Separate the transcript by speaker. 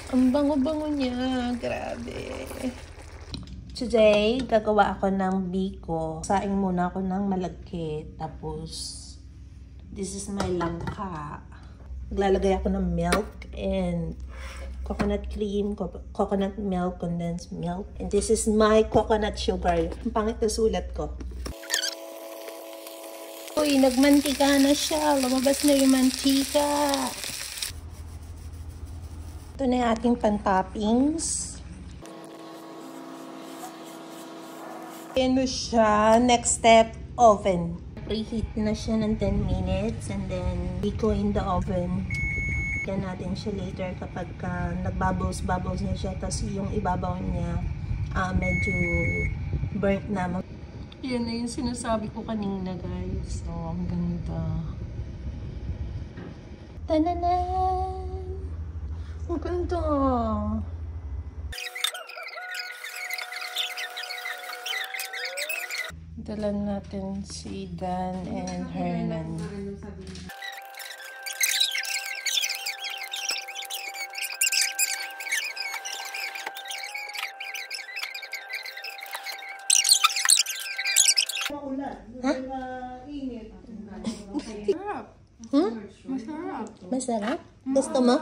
Speaker 1: Ang bango-bango niya. Grabe. Today, gagawa ako ng biko. Saing muna ako ng malagkit. Tapos, this is my langka. Maglalagay ako ng milk and coconut cream, coconut milk, condensed milk. And this is my coconut sugar. Ang pangit na sulat ko. Uy, nagmantika na siya. Lumabas na yung mantika. Ito na yung ating pan-toppings. Ano siya? Next step, oven. Preheat na siya ng 10 minutes and then biko in the oven. Yan natin siya later kapag nag-bubbles na siya. Tapos yung ibabaw niya medyo burnt na. Yan na yung sinasabi ko kanina, guys. So, ang ganda. Tananan! Ang ganda. Dalan natin si Dan and Hernan. Ha?
Speaker 2: Masarap.
Speaker 1: Masarap? Gusto mo?